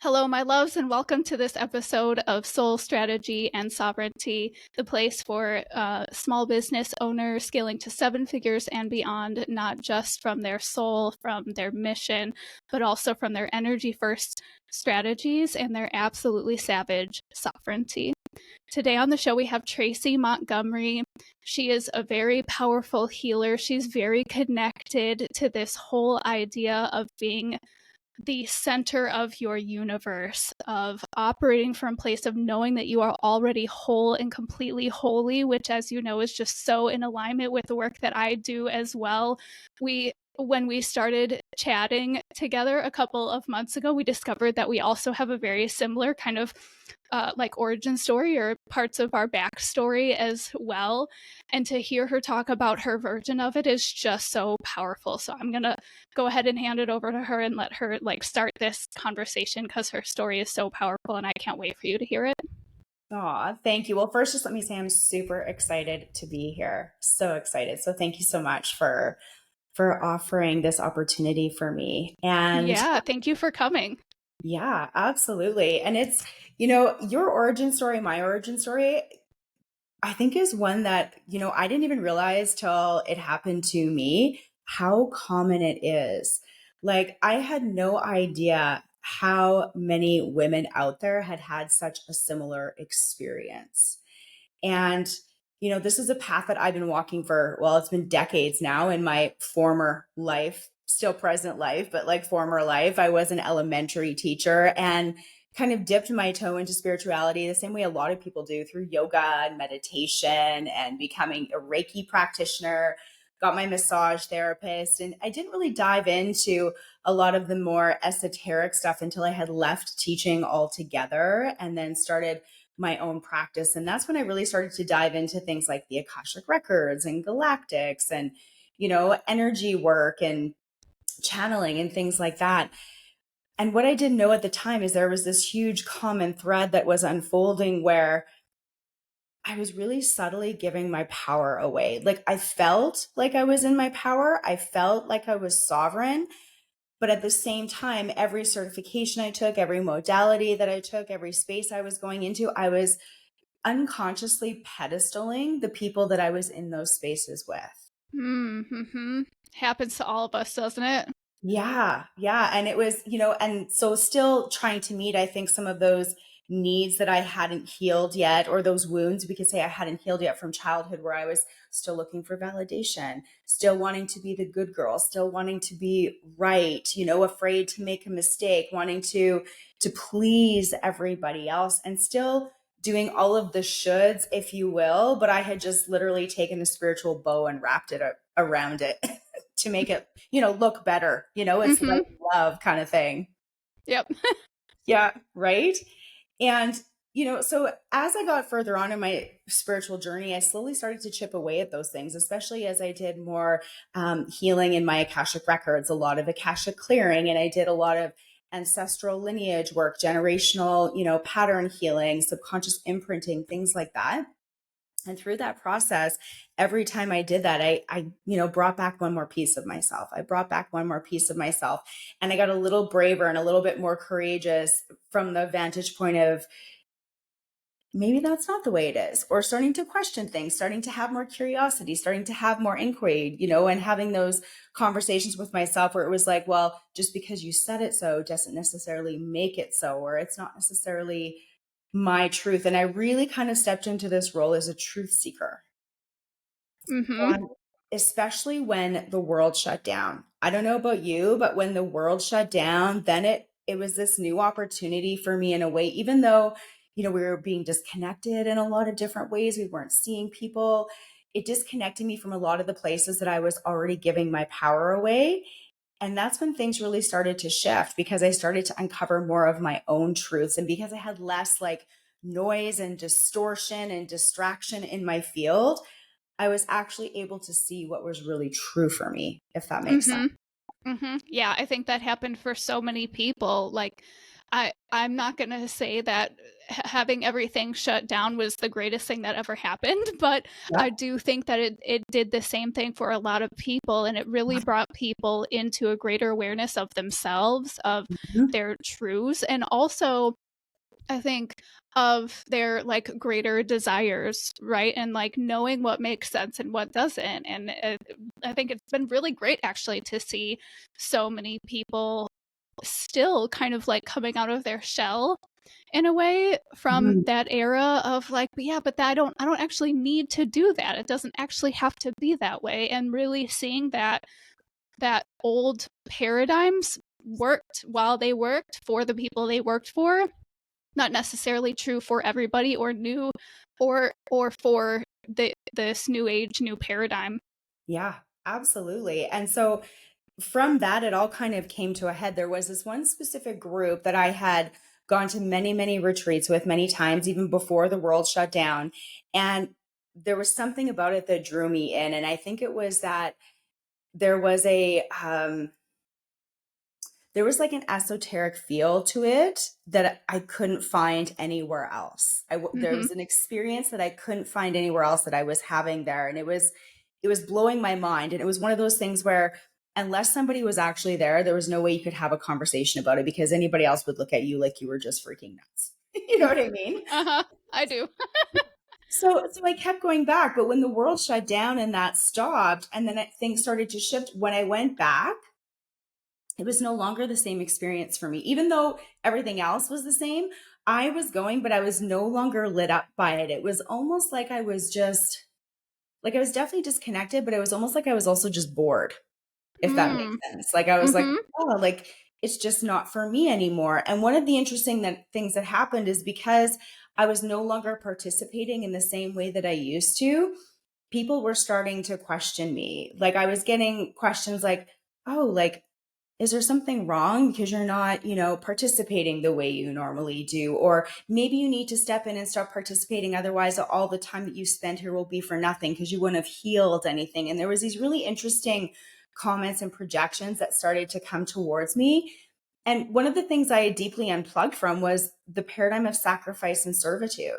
Hello, my loves, and welcome to this episode of Soul Strategy and Sovereignty, the place for small business owners scaling to seven figures and beyond, not just from their soul, from their mission, but also from their energy first strategies and their absolutely savage sovereignty. Today on the show, we have Tracy Montgomery. She is a very powerful healer. She's very connected to this whole idea of being the center of your universe, of operating from a place of knowing that you are already whole and completely holy, which, as you know, is just so in alignment with the work that I do as well. When we started chatting together a couple of months ago, we discovered that we also have a very similar kind of like origin story or parts of our backstory as well. And to hear her talk about her version of it is just so powerful. So I'm going to go ahead and hand it over to her and let her start this conversation because her story is so powerful and I can't wait for you to hear it. Aw, thank you. Well, first, just let me say I'm super excited to be here. So excited. So thank you so much for offering this opportunity for me. And Yeah, thank you for coming. yeah, absolutely. And it's, your origin story, my origin story, I think is one that, I didn't even realize till it happened to me how common it is. Like, I had no idea how many women out there had had such a similar experience. And, this is a path that I've been walking for, well, it's been decades now in my former life, still present life, but like former life. I was an elementary teacher and kind of dipped my toe into spirituality the same way a lot of people do through yoga and meditation and becoming a Reiki practitioner. Got my massage therapist. And I didn't really dive into a lot of the more esoteric stuff until I had left teaching altogether and then started my own practice. And that's when I really started to dive into things like the Akashic Records and galactics and, energy work and channeling and things like that. And what I didn't know at the time is there was this huge common thread that was unfolding where I was really subtly giving my power away. Like I felt like I was in my power. I felt like I was sovereign. But at the same time, every certification I took, every modality that I took, every space I was going into, I was unconsciously pedestaling the people that I was in those spaces with. Mm-hmm. Happens to all of us, doesn't it? Yeah. Yeah. And it was, and so still trying to meet, I think, some of those needs that I hadn't healed yet, or those wounds, we could say I hadn't healed yet from childhood, where I was still looking for validation, still wanting to be the good girl, still wanting to be right, afraid to make a mistake, wanting to please everybody else, and still doing all of the shoulds, if you will. But I had just literally taken a spiritual bow and wrapped it around it to make it, look better. It's Mm-hmm. like love kind of thing. Yep. Yeah. Right. And, so as I got further on in my spiritual journey, I slowly started to chip away at those things, especially as I did more healing in my Akashic records, a lot of Akashic clearing. And I did a lot of ancestral lineage work, generational, pattern healing, subconscious imprinting, things like that. And through that process, every time I did that, I brought back one more piece of myself. I brought back one more piece of myself. And I got a little braver and a little bit more courageous from the vantage point of maybe that's not the way it is, or starting to question things, starting to have more curiosity, starting to have more inquiry, and having those conversations with myself where it was like, well, just because you said it so doesn't necessarily make it so, or it's not necessarily my truth. And I really kind of stepped into this role as a truth seeker. Mm-hmm. And especially when the world shut down. I don't know about you, but when the world shut down, then it was this new opportunity for me in a way, even though, we were being disconnected in a lot of different ways. We weren't seeing people. It disconnected me from a lot of the places that I was already giving my power away. And that's when things really started to shift, because I started to uncover more of my own truths. And because I had less like noise and distortion and distraction in my field, I was actually able to see what was really true for me, if that makes sense. Mm-hmm. Mm-hmm. Yeah, I think that happened for so many people. Like, I'm not going to say that having everything shut down was the greatest thing that ever happened, but Yeah. I do think that it did the same thing for a lot of people, and it really brought people into a greater awareness of themselves, of Mhm. their truths, and also I think of their like greater desires, right? And like knowing what makes sense and what doesn't. And I think it's been really great actually to see so many people still kind of like coming out of their shell in a way from Mhm. that era of like, but yeah, but I don't actually need to do that. It doesn't actually have to be that way. And really seeing that old paradigms worked while they worked for the people they worked for, not necessarily true for everybody or new or for this new age new paradigm. Yeah, absolutely. And so from that, it all kind of came to a head. There was this one specific group that I had gone to many, many retreats with many times, even before the world shut down. And there was something about it that drew me in. And I think it was that there was there was like an esoteric feel to it that I couldn't find anywhere else. There Mm-hmm. was an experience that I couldn't find anywhere else that I was having there, and it was blowing my mind. And it was one of those things where unless somebody was actually there, there was no way you could have a conversation about it because anybody else would look at you like you were just freaking nuts. You know what I mean? Uh-huh. I do. So I kept going back, but when the world shut down and that stopped, and then things started to shift, when I went back, it was no longer the same experience for me. Even though everything else was the same, I was going, but I was no longer lit up by it. It was almost like I was just, like I was definitely disconnected, but it was almost like I was also just bored, if that makes Mm. sense. Like I was like, Mm-hmm. oh, like it's just not for me anymore. And one of the interesting things that happened is because I was no longer participating in the same way that I used to, people were starting to question me. Like I was getting questions like, oh, like, is there something wrong because you're not, participating the way you normally do? Or maybe you need to step in and start participating. Otherwise, all the time that you spend here will be for nothing because you wouldn't have healed anything. And there was these really interesting comments and projections that started to come towards me. And one of the things I had deeply unplugged from was the paradigm of sacrifice and servitude.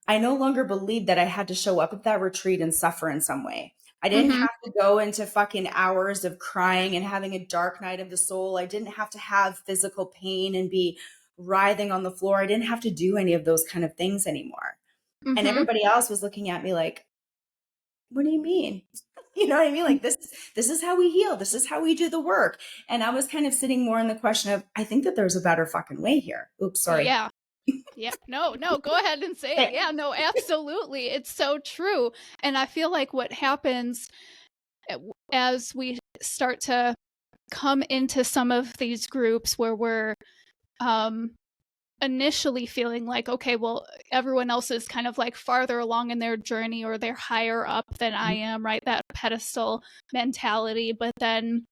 I no longer believed that I had to show up at that retreat and suffer in some way. I didn't Mm-hmm. have to go into fucking hours of crying and having a dark night of the soul. I didn't have to have physical pain and be writhing on the floor. I didn't have to do any of those kind of things anymore. And Mm-hmm. everybody else was looking at me like, what do you mean? You know what I mean? Like this is how we heal. This is how we do the work. And I was kind of sitting more in the question of, I think that there's a better fucking way here. Oops, sorry. Yeah. Yeah. No, no, go ahead and say it. Okay. Yeah, no, absolutely. It's so true. And I feel like what happens as we start to come into some of these groups where we're um initially feeling like, okay, well, everyone else is kind of like farther along in their journey or they're higher up than I am, right? That pedestal mentality. But then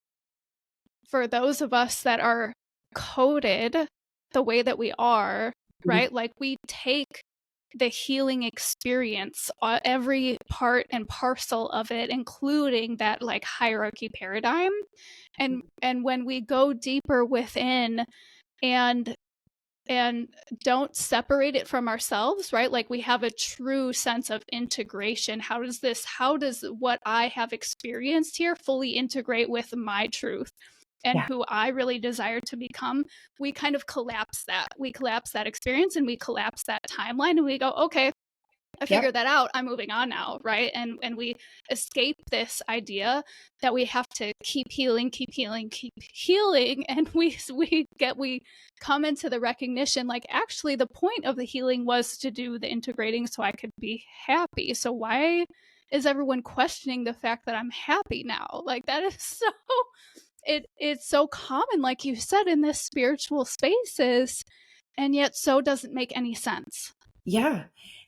for those of us that are coded the way that we are, right? Like we take the healing experience, every part and parcel of it, including that like hierarchy paradigm. And when we go deeper within and and don't separate it from ourselves, right? Like we have a true sense of integration. How does what I have experienced here fully integrate with my truth and Yeah. who I really desire to become? We kind of collapse that. We collapse that experience and we collapse that timeline and we go, okay, I Yep. figured that out. I'm moving on now, right? And we escape this idea that we have to keep healing, keep healing, and we come into the recognition like actually the point of the healing was to do the integrating so I could be happy. So why is everyone questioning the fact that I'm happy now? Like that is so it's so common, like you said, in this spiritual spaces, and yet so doesn't make any sense. Yeah.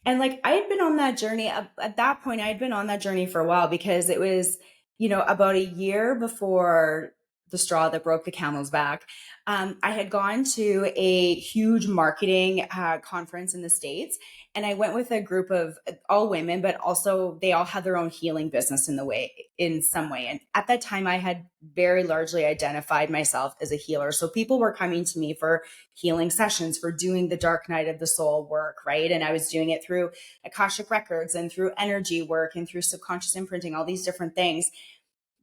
And like I had been on that journey at that point, I had been on that journey for a while because it was, about a year before the straw that broke the camel's back. I had gone to a huge marketing conference in the States, and I went with a group of all women, but also they all had their own healing business in some way. And at that time, I had very largely identified myself as a healer. So people were coming to me for healing sessions, for doing the dark night of the soul work, right? And I was doing it through Akashic records and through energy work and through subconscious imprinting, all these different things.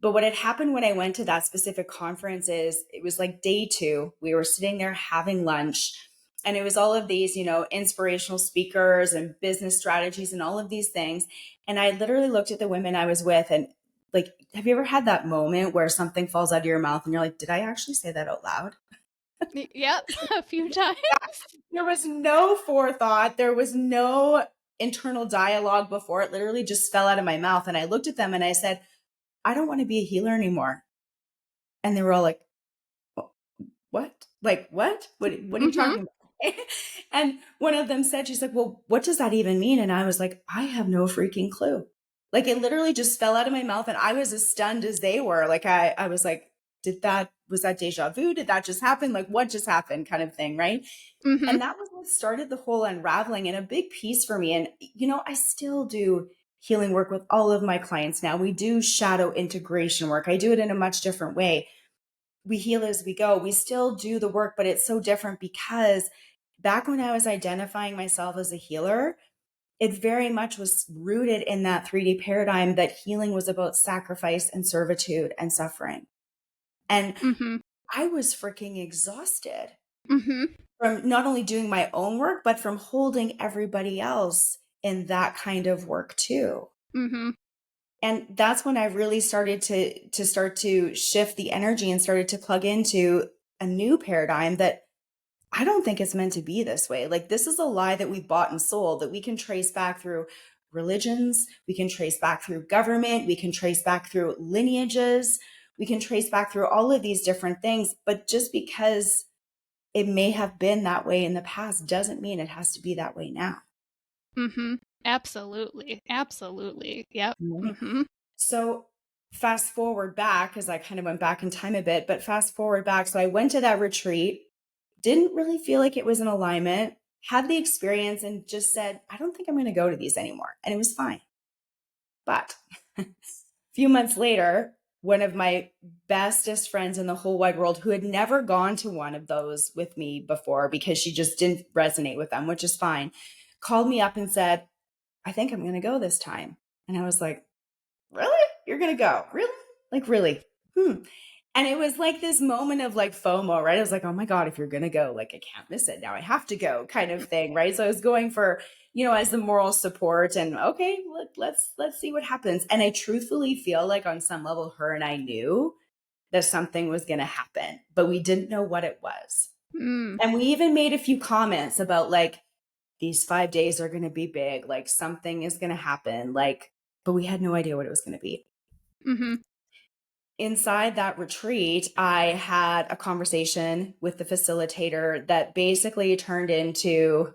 But what had happened when I went to that specific conference is it was like day 2. We were sitting there having lunch, and it was all of these, inspirational speakers and business strategies and all of these things. And I literally looked at the women I was with, and like, have you ever had that moment where something falls out of your mouth and you're like, did I actually say that out loud? Yep, a few times. There was no forethought. There was no internal dialogue before. It literally just fell out of my mouth. And I looked at them and I said, I don't want to be a healer anymore. And they were all like, what? Like, what? What are you talking about? And one of them said, she's like, well, what does that even mean? And I was like, I have no freaking clue. Like, it literally just fell out of my mouth. And I was as stunned as they were. Like, I was like, was that deja vu? Did that just happen? Like, what just happened kind of thing, right? Mm-hmm. And that was what started the whole unraveling, and a big piece for me. And, I still do healing work with all of my clients now. We do shadow integration work. I do it in a much different way. We heal as we go. We still do the work, but it's so different because back when I was identifying myself as a healer, it very much was rooted in that 3D paradigm that healing was about sacrifice and servitude and suffering. And Mm-hmm. I was freaking exhausted Mm-hmm. from not only doing my own work, but from holding everybody else in that kind of work too. Mm-hmm. And that's when I really started to shift the energy and started to plug into a new paradigm that I don't think it's meant to be this way. Like, this is a lie that we bought and sold, that we can trace back through religions, we can trace back through government, we can trace back through lineages, we can trace back through all of these different things. But just because it may have been that way in the past doesn't mean it has to be that way now. Mm-hmm. Absolutely. Absolutely. Yep. Right? Mm-hmm. So fast forward back, because I kind of went back in time a bit, but fast forward back. So I went to that retreat, didn't really feel like it was in alignment, had the experience, and just said, I don't think I'm going to go to these anymore. And it was fine. But a few months later, one of my bestest friends in the whole wide world, who had never gone to one of those with me before because she just didn't resonate with them, which is fine, called me up and said, I think I'm going to go this time. And I was like, really? You're going to go? Really? Like, really? And it was like this moment of like FOMO, right? I was like, oh my God, if you're going to go, like, I can't miss it. Now I have to go kind of thing, right? So I was going for, as the moral support, and okay, let's see what happens. And I truthfully feel like on some level, her and I knew that something was going to happen, but we didn't know what it was. Mm. And we even made a few comments about like, these 5 days are going to be big, like something is going to happen, like, but we had no idea what it was going to be. Mm-hmm. Inside that retreat, I had a conversation with the facilitator that basically turned into,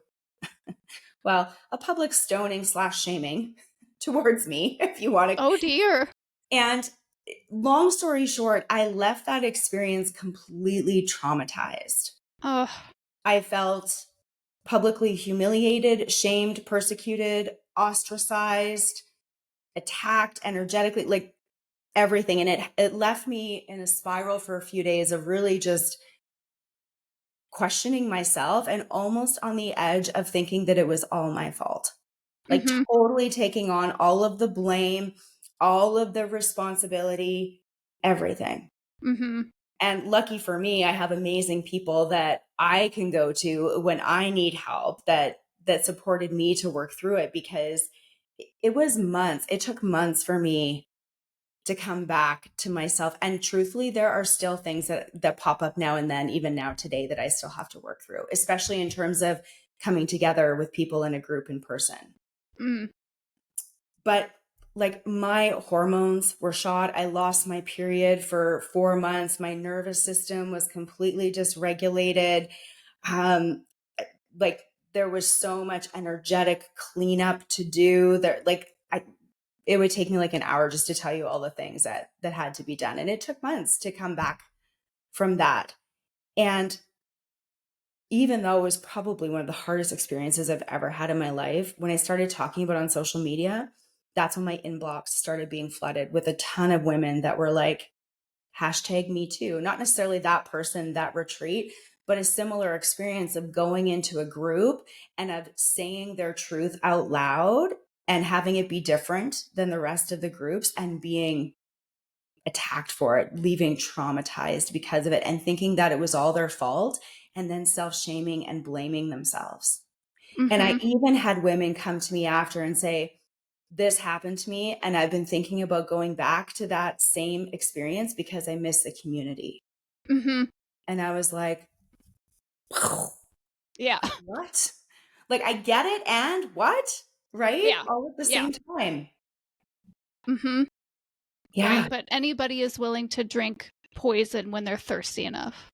well, a public stoning / shaming towards me, if you want to. Oh dear. And long story short, I left that experience completely traumatized. Oh. I felt publicly humiliated, shamed, persecuted, ostracized, attacked energetically, like everything. And it left me in a spiral for a few days of really just questioning myself and almost on the edge of thinking that it was all my fault. Like, Mm-hmm. totally taking on all of the blame, all of the responsibility, everything. Mm-hmm. And lucky for me, I have amazing people that I can go to when I need help that supported me to work through it, because it was months. It took months for me to come back to myself. And truthfully, there are still things that pop up now and then, even now today, that I still have to work through, especially in terms of coming together with people in a group in person. Mm. But like, my hormones were shot. I lost my period for 4 months. My nervous system was completely dysregulated. Like, there was so much energetic cleanup to do there. Like, it would take me like an hour just to tell you all the things that had to be done. And it took months to come back from that. And even though it was probably one of the hardest experiences I've ever had in my life, when I started talking about it on social media, that's when my inbox started being flooded with a ton of women that were like, hashtag me too. Not necessarily that person, that retreat, but a similar experience of going into a group and of saying their truth out loud and having it be different than the rest of the groups and being attacked for it, leaving traumatized because of it and thinking that it was all their fault and then self-shaming and blaming themselves. And I Mm-hmm. even had women come to me after and say, this happened to me and I've been thinking about going back to that same experience because I miss the community. Mm-hmm. And I was like, Yeah. what? Like, I get it. And what? Right? Yeah. All at the Yeah. same time. Mm-hmm. Right. Yeah, But anybody is willing to drink poison when they're thirsty enough.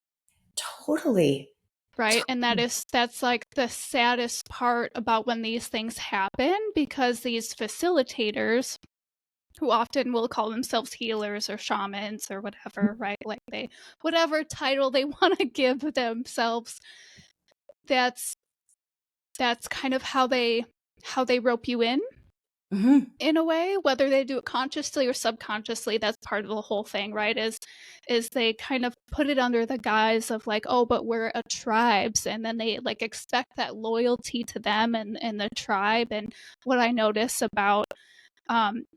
totally. Right. And that's like the saddest part about when these things happen, because these facilitators, who often will call themselves healers or shamans or whatever, right? Like whatever title they want to give themselves, that's kind of how they rope you Hmm. in a way, whether they do it consciously or subconsciously. That's part of the whole thing, right? Is they kind of put it under the guise of like, oh, but we're a tribes, and then they like expect that loyalty to them and the tribe. And what I notice about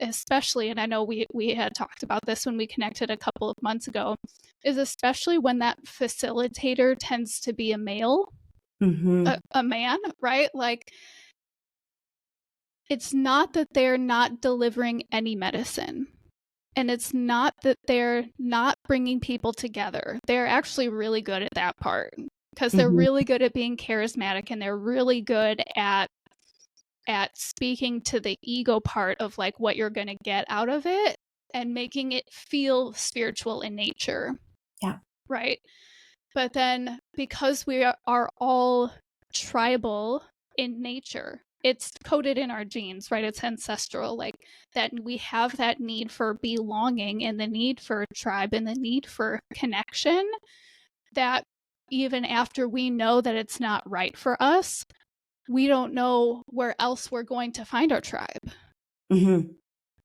especially, and I know we had talked about this when we connected a couple of months ago, is especially when that facilitator tends to be a male, Hmm. a man, right? Like, it's not that they're not delivering any medicine. And it's not that they're not bringing people together. They're actually really good at that part, because they're Hmm. really good at being charismatic, and they're really good at speaking to the ego part of like what you're going to get out of it and making it feel spiritual in nature. Yeah. Right. But then, because we are all tribal in nature, it's coded in our genes, right? It's ancestral, like that we have that need for belonging and the need for tribe and the need for connection, that even after we know that it's not right for us, we don't know where else we're going to find our tribe. Hmm.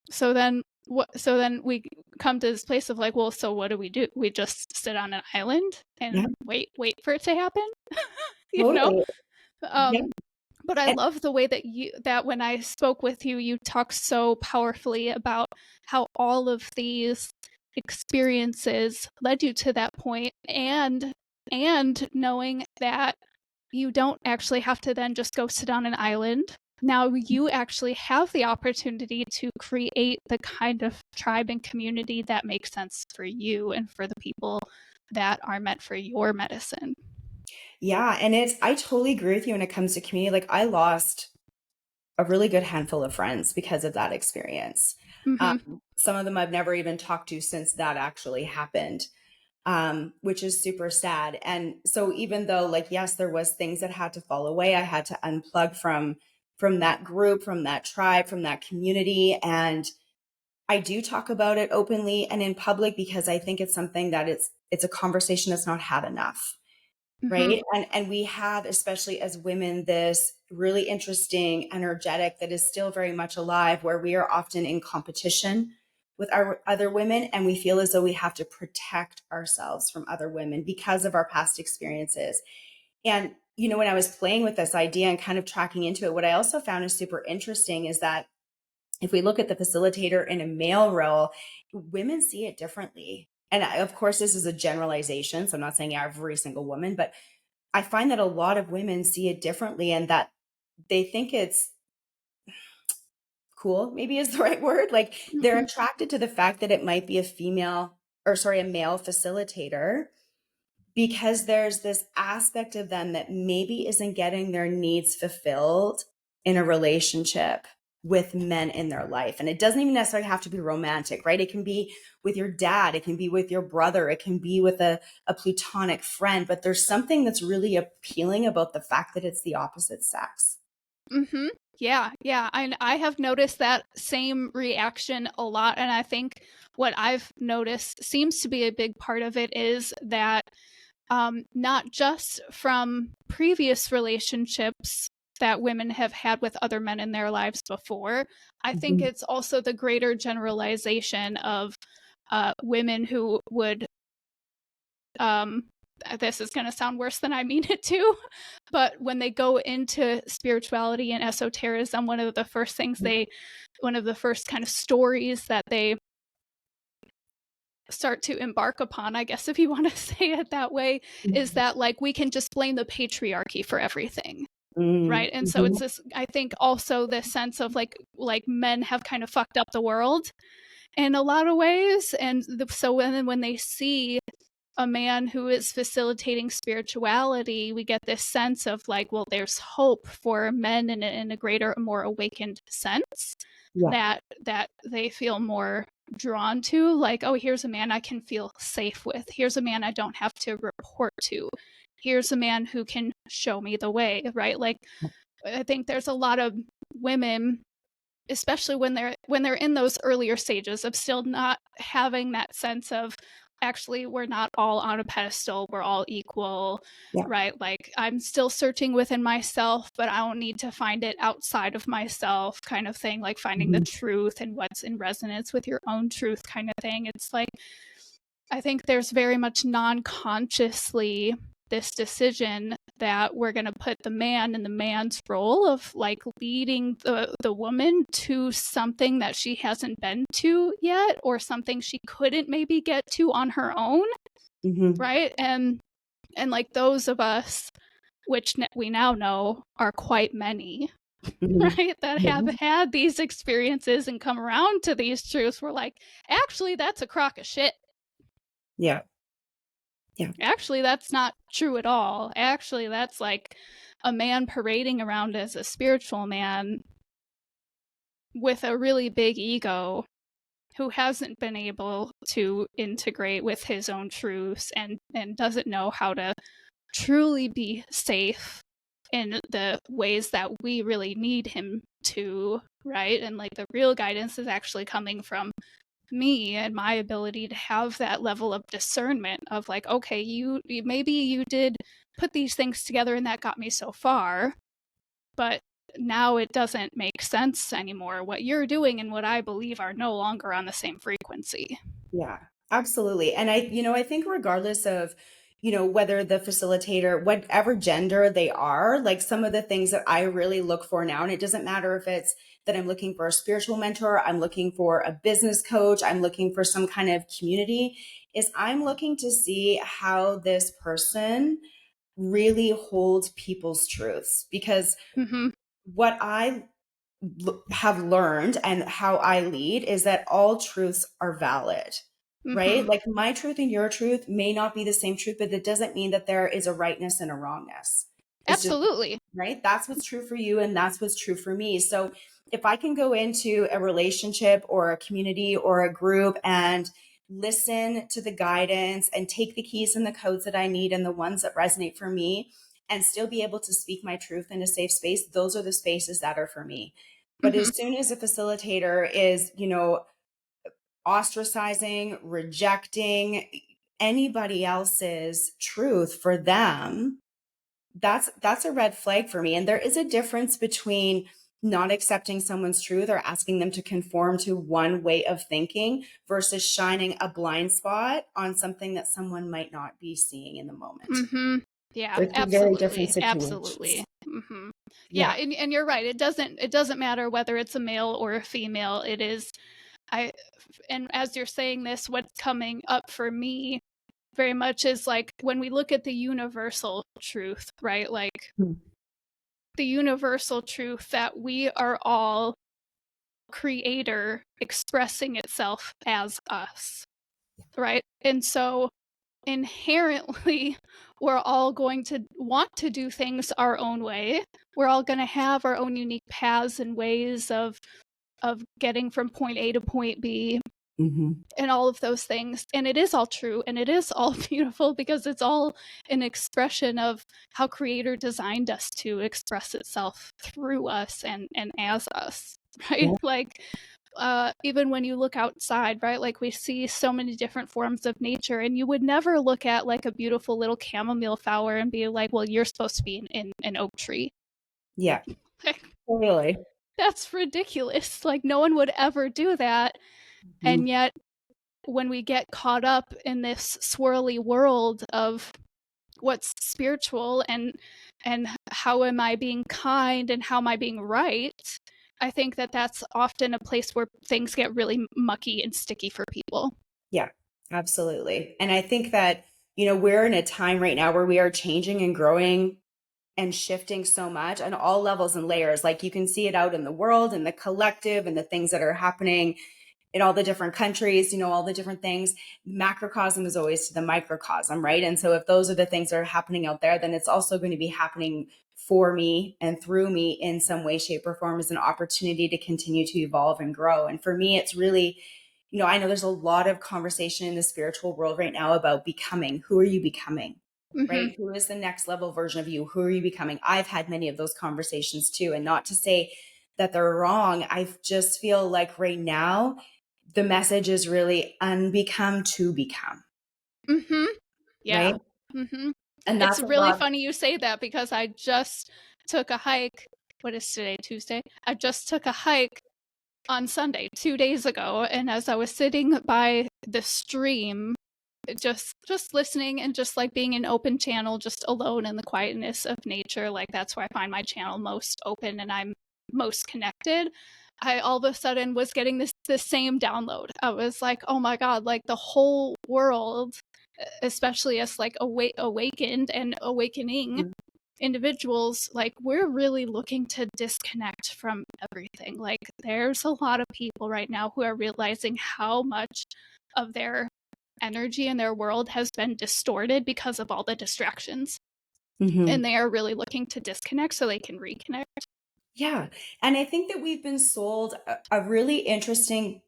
So then we come to this place of like, well, so what do? We just sit on an island Yeah, and wait for it to happen, you know? totally. Yeah. Um, but I And love the way that when I spoke with you, you talked so powerfully about how all of these experiences led you to that point, and knowing that you don't actually have to then just go sit on an island. Now you actually have the opportunity to create the kind of tribe and community that makes sense for you and for the people that are meant for your medicine. yeah, and I totally agree with you when it comes to community. Like, I lost a really good handful of friends because of that experience. Mm-hmm. Some of them I've never even talked to since that actually happened, which is super sad. And so even though, like, yes, there was things that had to fall away, I had to unplug from that group, from that tribe, from that community. And I do talk about it openly and in public because I think it's something that it's a conversation that's not had enough. Mm-hmm. Right. And we have, especially as women, this really interesting energetic that is still very much alive, where we are often in competition with our other women. And we feel as though we have to protect ourselves from other women because of our past experiences. And, when I was playing with this idea and kind of tracking into it, what I also found is super interesting is that if we look at the facilitator in a male role, women see it differently. And of course, this is a generalization. So I'm not saying every single woman, but I find that a lot of women see it differently and that they think it's cool, maybe is the right word. Like, they're Mm-hmm. attracted to the fact that it might be a male facilitator, because there's this aspect of them that maybe isn't getting their needs fulfilled in a relationship with men in their life. And it doesn't even necessarily have to be romantic, right? It can be with your dad, it can be with your brother, it can be with a platonic friend, but there's something that's really appealing about the fact that it's the opposite sex. Mm-hmm. Yeah, yeah. I have noticed that same reaction a lot. And I think what I've noticed seems to be a big part of it is that not just from previous relationships that women have had with other men in their lives before, I think Mhm. it's also the greater generalization of women who would um, this is going to sound worse than I mean it to, but when they go into spirituality and esotericism, one of the first things one of the first kind of stories that they start to embark upon, I guess if you want to say it that way, is Mhm. that like we can just blame the patriarchy for everything. Mm, Right. And so it's mhm. this, I think also this sense of like men have kind of fucked up the world in a lot of ways. And so when they see a man who is facilitating spirituality, we get this sense of like, well, there's hope for men in a greater, more awakened sense Yeah. that they feel more drawn to. Like, oh, here's a man I can feel safe with. Here's a man I don't have to report to. Here's a man who can show me the way, right? Like, I think there's a lot of women, especially when they're in those earlier stages of still not having that sense of actually we're not all on a pedestal, we're all equal, Yeah. right? Like I'm still searching within myself, but I don't need to find it outside of myself, kind of thing, like finding the Mhm. truth and what's in resonance with your own truth, kind of thing. It's like I think there's very much non-consciously this decision that we're going to put the man in the man's role of like leading the woman to something that she hasn't been to yet, or something she couldn't maybe get to on her own, Mhm. right? And like those of us, which we now know are quite many, Mhm. right, that have Mhm. had these experiences and come around to these truths, we're like, actually that's a crock of shit. Yeah. Yeah. Actually, that's not true at all. Actually, that's like a man parading around as a spiritual man with a really big ego who hasn't been able to integrate with his own truths and doesn't know how to truly be safe in the ways that we really need him to, right? And like the real guidance is actually coming from me and my ability to have that level of discernment of like, okay, you maybe you did put these things together and that got me so far, but now it doesn't make sense anymore. What you're doing and what I believe are no longer on the same frequency. Yeah, absolutely. And I think regardless of, whether the facilitator, whatever gender they are, like some of the things that I really look for now, and it doesn't matter if it's that I'm looking for a spiritual mentor, I'm looking for a business coach, I'm looking for some kind of community, is I'm looking to see how this person really holds people's truths. Because Mm-hmm. what I have learned and how I lead is that all truths are valid, right? Mm-hmm. Like my truth and your truth may not be the same truth, but it doesn't mean that there is a rightness and a wrongness. It's just, Absolutely. right? That's what's true for you and that's what's true for me. So if I can go into a relationship or a community or a group and listen to the guidance and take the keys and the codes that I need and the ones that resonate for me and still be able to speak my truth in a safe space, those are the spaces that are for me. But Mm-hmm. as soon as a facilitator is, ostracizing, rejecting anybody else's truth for them, that's a red flag for me. And there is a difference between not accepting someone's truth or asking them to conform to one way of thinking versus shining a blind spot on something that someone might not be seeing in the moment. Mm-hmm. Yeah, They're two very different absolutely. situations. Absolutely. Mm-hmm. Yeah, Yeah. and you're right. It doesn't matter whether it's a male or a female. It is I and as you're saying this, what's coming up for me very much is like when we look at the universal truth, right? Like Hmm. the universal truth that we are all creator expressing itself as us, right? And so inherently, we're all going to want to do things our own way. We're all going to have our own unique paths and ways of getting from point A to point B. and all of those things. And it is all true and it is all beautiful because it's all an expression of how Creator designed us to express itself through us and as us, right? Yeah. Like, even when you look outside, right? Like we see so many different forms of nature, and you would never look at like a beautiful little chamomile flower and be like, well, you're supposed to be in an oak tree. Yeah. Like, Really. that's ridiculous. Like, no one would ever do that. And yet, when we get caught up in this swirly world of what's spiritual and how am I being kind and how am I being right, I think that that's often a place where things get really mucky and sticky for people. Yeah, absolutely. And I think that, we're in a time right now where we are changing and growing and shifting so much on all levels and layers. Like you can see it out in the world and the collective and the things that are happening in all the different countries, all the different things. Macrocosm is always to the microcosm, right? And so if those are the things that are happening out there, then it's also going to be happening for me and through me in some way, shape, or form as an opportunity to continue to evolve and grow. And for me, it's really, I know there's a lot of conversation in the spiritual world right now about becoming. Who are you becoming? Mm-hmm. Right? Who is the next level version of you? Who are you becoming? I've had many of those conversations too. And not to say that they're wrong. I just feel like right now, the message is really unbecome to become. Mm-hmm. Yeah. Right. Mm-hmm. And It's that's a really lot. funny you say that because I just took a hike. What is today? Tuesday? I just took a hike on Sunday, 2 days ago, and as I was sitting by the stream, just listening and just like being an open channel, just alone in the quietness of nature, like that's where I find my channel most open and I'm most connected. I all of a sudden was getting this same download. I was like, oh my god, like the whole world, especially as like awakened and awakening individuals, like we're really looking to disconnect from everything. Like there's a lot of people right now who are realizing how much of their energy in their world has been distorted because of all the distractions, Mm-hmm. and they are really looking to disconnect so they can reconnect. Yeah. And I think that we've been sold a really interesting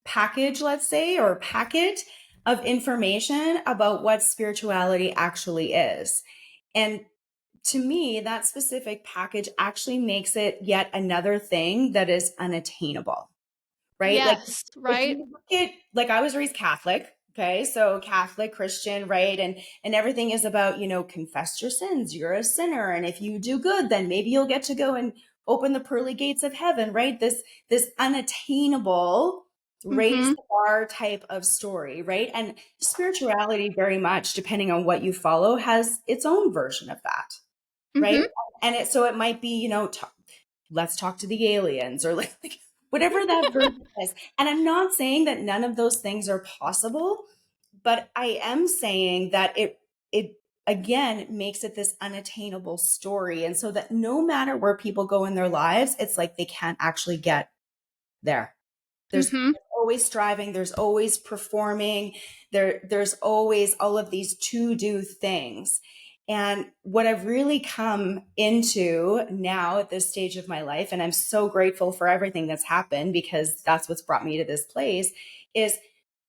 package, let's say, or packet of information about what spirituality actually is. And to me, that specific package actually makes it yet another thing that is unattainable, right? Like Yes, if right. you look at, like, I was raised Catholic. Okay. So Catholic, Christian, right? And everything is about, confess your sins. You're a sinner. And if you do good, then maybe you'll get to go and open the pearly gates of heaven, right? This unattainable, raise Mm-hmm. the bar type of story, right? And spirituality, very much depending on what you follow, has its own version of that, right? Mm-hmm. And it might be, let's talk to the aliens, or like whatever that version is. And I'm not saying that none of those things are possible, but I am saying that it again makes it this unattainable story. And so that no matter where people go in their lives, it's like they can't actually get there. There's Mm-hmm. always striving, there's always performing, there's always all of these to do things. And what I've really come into now at this stage of my life, and I'm so grateful for everything that's happened because that's what's brought me to this place, is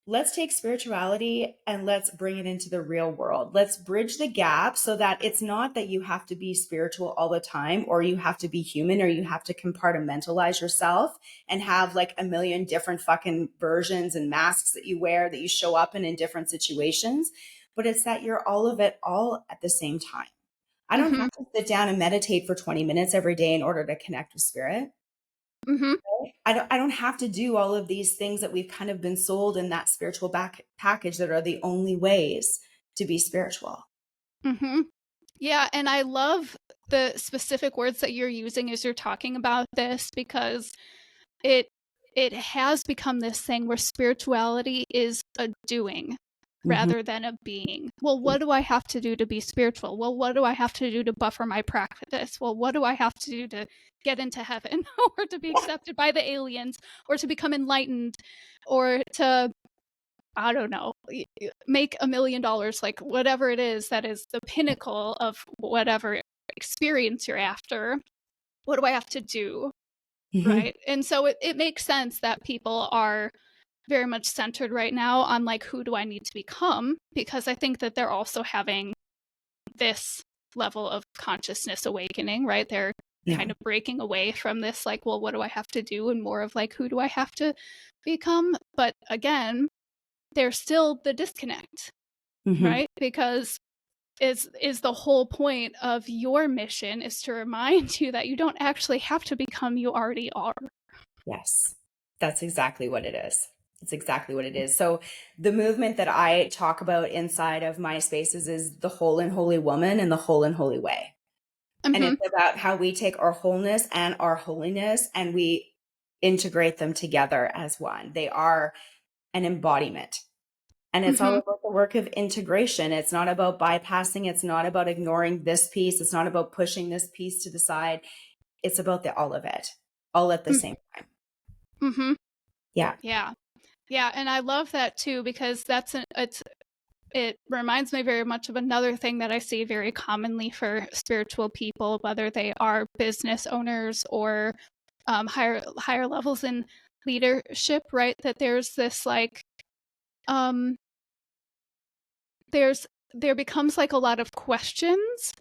let's take spirituality and let's bring it into the real world. Let's bridge the gap so that it's not that you have to be spiritual all the time, or you have to be human, or you have to compartmentalize yourself and have like a million different fucking versions and masks that you wear, that you show up in different situations. But it's that you're all of it all at the same time. I don't Mm-hmm. have to sit down and meditate for 20 minutes every day in order to connect with spirit. Mm-hmm. I don't have to do all of these things that we've kind of been sold in that spiritual package that are the only ways to be spiritual. Mm-hmm. Yeah, and I love the specific words that you're using as you're talking about this, because it it has become this thing where spirituality is a doing Mm-hmm. rather than a being. Well, what do I have to do to be spiritual? Well, what do I have to do to buffer my practice? Well, what do I have to do to get into heaven or to be accepted by the aliens or to become enlightened or to, I don't know, make $1 million, like whatever it is that is the pinnacle of whatever experience you're after. What do I have to do? Mm-hmm. Right. And so it makes sense that people are very much centered right now on like, who do I need to become? Because I think that they're also having this level of consciousness awakening, right? They're Yeah. kind of breaking away from this, like, well, what do I have to do? And more of like, who do I have to become? But again, there's still the disconnect, Hmm. right? Because is the whole point of your mission is to remind you that you don't actually have to become, you already are. Yes, that's exactly what it is. It's exactly what it is. So the movement that I talk about inside of my spaces is the whole and holy woman and the whole and holy way. And Mm-hmm. it's about how we take our wholeness and our holiness and we integrate them together as one. They are an embodiment. And it's all Mm-hmm. about the work of integration. It's not about bypassing. It's not about ignoring this piece. It's not about pushing this piece to the side. It's about all of it, all at the same time. Mm-hmm. Yeah. Yeah. Yeah. And I love that too, because it reminds me very much of another thing that I see very commonly for spiritual people, whether they are business owners or higher levels in leadership, right? That there's this like um there becomes like a lot of questions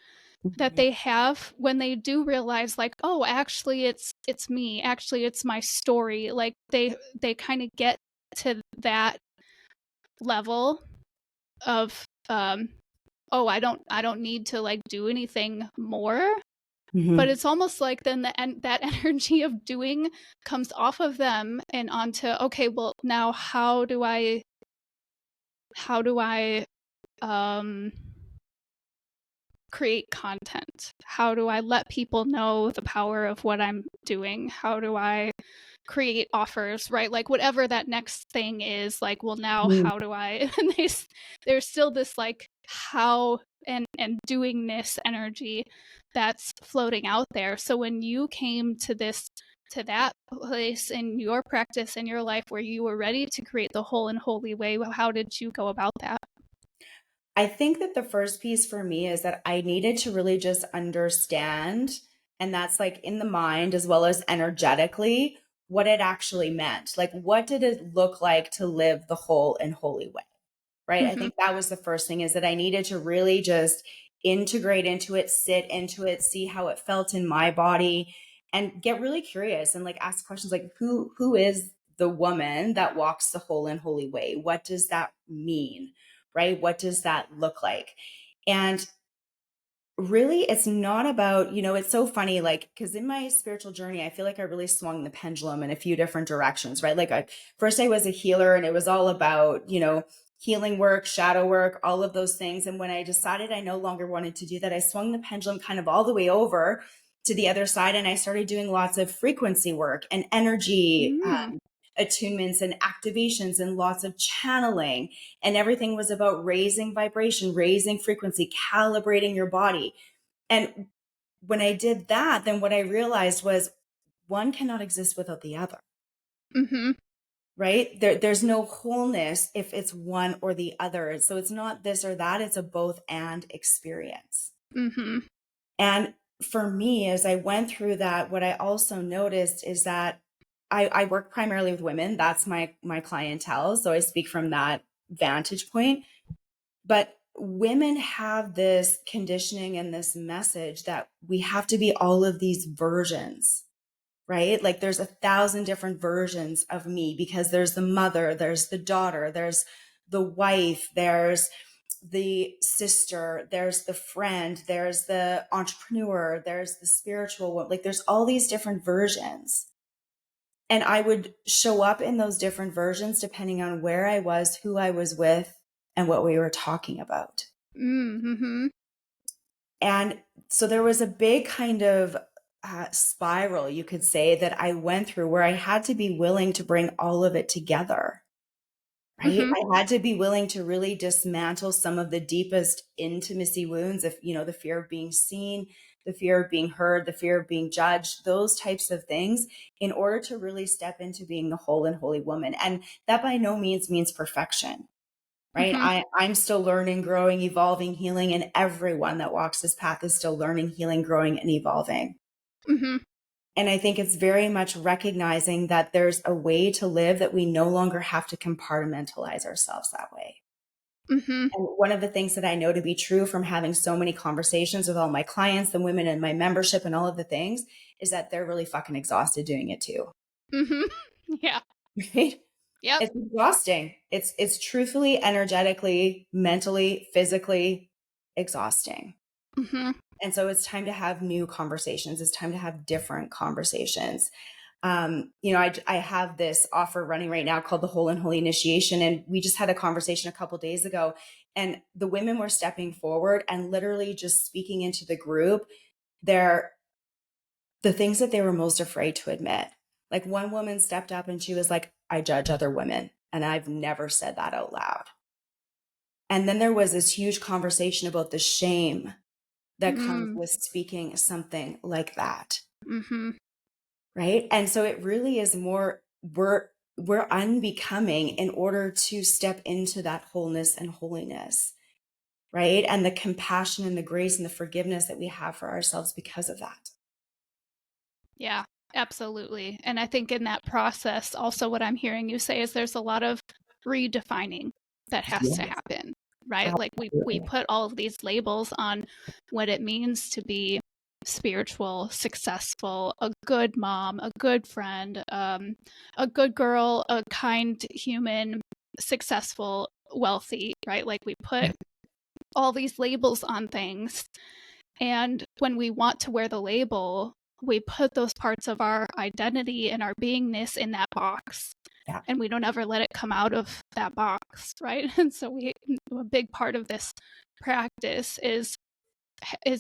that Mhm. they have when they do realize like, oh, actually it's me, actually it's my story. Like they kind of get to that level of oh, I don't need to like do anything more. But Mhm. it's almost like then that energy of doing comes off of them and onto, okay, well now how do I um create content? How do I let people know the power of what I'm doing? How do I create offers, right? Like whatever that next thing is, like, well, now Mhm. how do I? And there's still this like how and doing this energy that's floating out there. So when you came to that place in your practice in your life where you were ready to create the whole and holy way, how did you go about that? I think that the first piece for me is that I needed to really just understand, and that's like in the mind as well as energetically, what it actually meant. Like, what did it look like to live the whole and holy way? Right. I Mm-hmm. think that was the first thing, is that I needed to really just integrate into it, sit into it, see how it felt in my body, and get really curious and like ask questions like, who is the woman that walks the whole and holy way? What does that mean? Right? What does that look like? And really, it's not about, it's so funny, like, because in my spiritual journey, I feel like I really swung the pendulum in a few different directions, right? Like, first I was a healer and it was all about, healing work, shadow work, all of those things. And when I decided I no longer wanted to do that, I swung the pendulum kind of all the way over to the other side. And I started doing lots of frequency work and energy Mm. attunements and activations and lots of channeling. And everything was about raising vibration, raising frequency, calibrating your body. And when I did that, then what I realized was one cannot exist without the other, Mm-hmm. right? There's no wholeness if it's one or the other. So it's not this or that, it's a both and experience. Mm-hmm. And for me, as I went through that, what I also noticed is that I work primarily with women. That's my clientele. So I speak from that vantage point. But women have this conditioning and this message that we have to be all of these versions, right? Like there's 1,000 different versions of me, because there's the mother, there's the daughter, there's the wife, there's the sister, there's the friend, there's the entrepreneur, there's the spiritual one. Like there's all these different versions. And I would show up in those different versions depending on where I was, who I was with, and what we were talking about. Mm-hmm. And so there was a big kind of spiral, you could say, that I went through where I had to be willing to bring all of it together, right? Mm-hmm. I had to be willing to really dismantle some of the deepest intimacy wounds of, the fear of being seen, the fear of being heard, the fear of being judged, those types of things, in order to really step into being the whole and holy woman. And that by no means means perfection, right? Mm-hmm. I'm still learning, growing, evolving, healing, and everyone that walks this path is still learning, healing, growing, and evolving. Mm-hmm. And I think it's very much recognizing that there's a way to live that we no longer have to compartmentalize ourselves that way. Mm-hmm. And one of the things that I know to be true from having so many conversations with all my clients, the women in my membership, and all of the things is that they're really fucking exhausted doing it too. Mm-hmm. Yeah. Right? Yep. It's exhausting. It's truthfully, energetically, mentally, physically exhausting. Mm-hmm. And so it's time to have new conversations. It's time to have different conversations. I have this offer running right now called the Whole and Holy Initiation. And we just had a conversation a couple days ago, and the women were stepping forward and literally just speaking into the group their the things that they were most afraid to admit. Like one woman stepped up and she was like, I judge other women. And I've never said that out loud. And then there was this huge conversation about the shame that comes Mm-hmm. with speaking something like that. Mm-hmm. Right. And so it really is more, we're unbecoming in order to step into that wholeness and holiness. Right. And the compassion and the grace and the forgiveness that we have for ourselves because of that. Yeah, absolutely. And I think in that process, also what I'm hearing you say is there's a lot of redefining that has to Yes. happen, right? Like we Absolutely. put all of these labels on what it means to be spiritual, successful, a good mom, a good friend, a good girl, a kind human, successful, wealthy, right? Like we put all these labels on things. And when we want to wear the label, we put those parts of our identity and our beingness in that box. Yeah. And we don't ever let it come out of that box, right? And so a big part of this practice is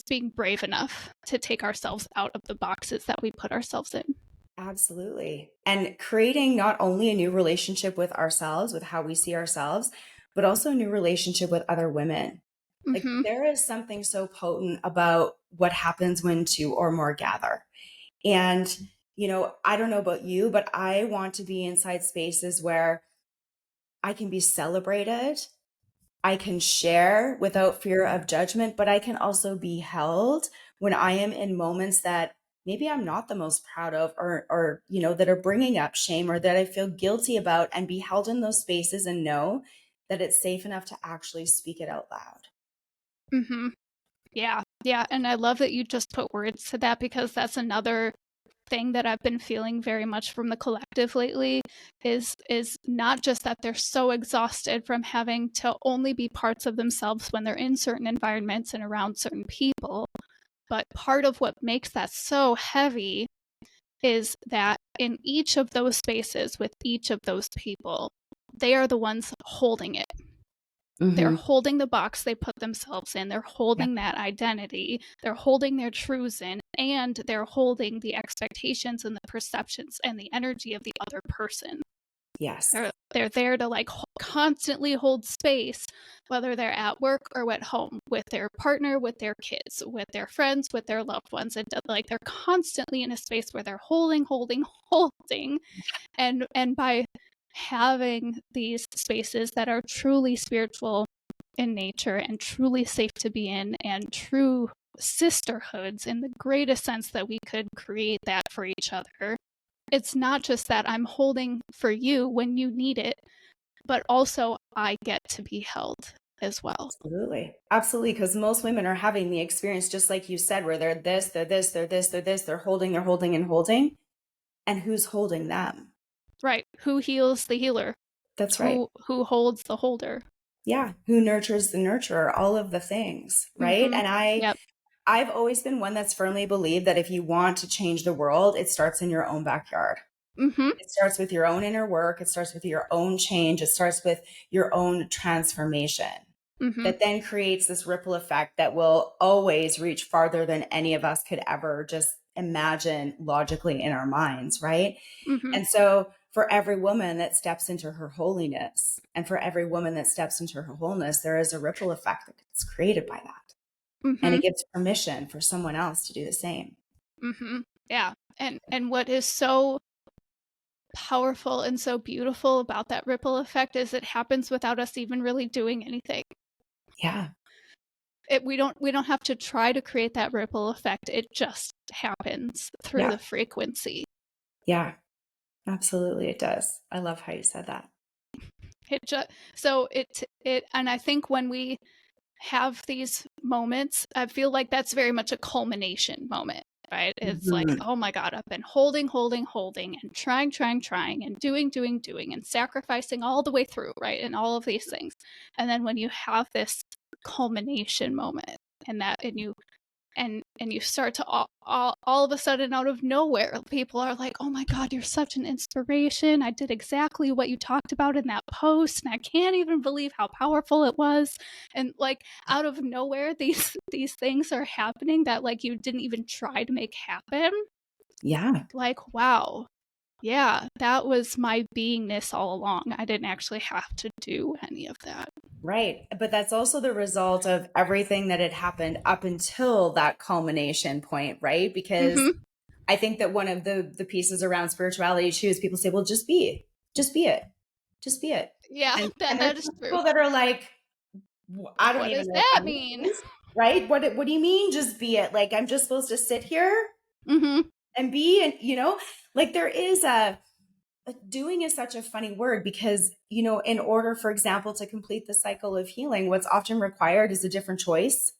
being brave enough to take ourselves out of the boxes that we put ourselves in. Absolutely. And creating not only a new relationship with ourselves, with how we see ourselves, but also a new relationship with other women. Like Mm-hmm. there is something so potent about what happens when two or more gather. And, I don't know about you, but I want to be inside spaces where I can be celebrated, I can share without fear of judgment, but I can also be held when I am in moments that maybe I'm not the most proud of or that are bringing up shame or that I feel guilty about, and be held in those spaces and know that it's safe enough to actually speak it out loud. Mm-hmm. Yeah. Yeah. And I love that you just put words to that, because that's another thing that I've been feeling very much from the collective lately is not just that they're so exhausted from having to only be parts of themselves when they're in certain environments and around certain people, but part of what makes that so heavy is that in each of those spaces with each of those people, they are the ones holding it. They're Hmm. holding the box they put themselves in. They're Yeah. holding that identity. They're holding their truths in, and they're holding the expectations and the perceptions and the energy of the other person. Yes. They're there to like constantly hold space, whether they're at work or at home, with their partner, with their kids, with their friends, with their loved ones. And like they're constantly in a space where they're holding. And by having these spaces that are truly spiritual in nature and truly safe to be in, and true sisterhoods in the greatest sense that we could create that for each other, it's not just that I'm holding for you when you need it, but also I get to be held as well. Absolutely. Absolutely. Because most women are having the experience, just like you said, where they're this, they're this, they're this, they're this, they're holding and holding. And who's holding them? Right. Who heals the healer? That's right. Who holds the holder? Yeah. Who nurtures the nurturer? All of the things. Right. Mm-hmm. And Yep. I've always been one that's firmly believed that if you want to change the world, it starts in your own backyard. Mm-hmm. It starts with your own inner work. It starts with your own change. It starts with your own transformation Mm-hmm. that then creates this ripple effect that will always reach farther than any of us could ever just imagine logically in our minds. Right. Mm-hmm. And so for every woman that steps into her holiness and for every woman that steps into her wholeness, there is a ripple effect that gets created by that. And Mm-hmm. it gives permission for someone else to do the same. Mm-hmm. Yeah. And what is so powerful and so beautiful about that ripple effect is it happens without us even really doing anything. Yeah. We don't have to try to create that ripple effect. It just happens through Yeah. the frequency. Yeah. Absolutely. It does. I love how you said that. And I think when we have these moments, I feel like that's very much a culmination moment, right? It's like, Mhm. oh my God, I've been holding, and trying, and doing, and sacrificing all the way through, right? And all of these things. And then when you have this culmination moment and you start to all of a sudden, out of nowhere, people are like, oh my God, you're such an inspiration. I did exactly what you talked about in that post, and I can't even believe how powerful it was. And like, out of nowhere, these things are happening that like you didn't even try to make happen. Yeah. Like, wow, yeah, that was my beingness all along. I didn't actually have to do any of that. Right. But that's also the result of everything that had happened up until that culmination point, right? Because Mm-hmm. I think that one of the pieces around spirituality too is people say, well, just be, just be it. Just be it. Yeah, And there's that is some true. people that are like, I don't What even does know that what that mean? means, right? What do you mean just be it? Like I'm just supposed to sit here Mm-hmm. and be, and like there is doing is such a funny word because, in order, for example, to complete the cycle of healing, what's often required is a different choice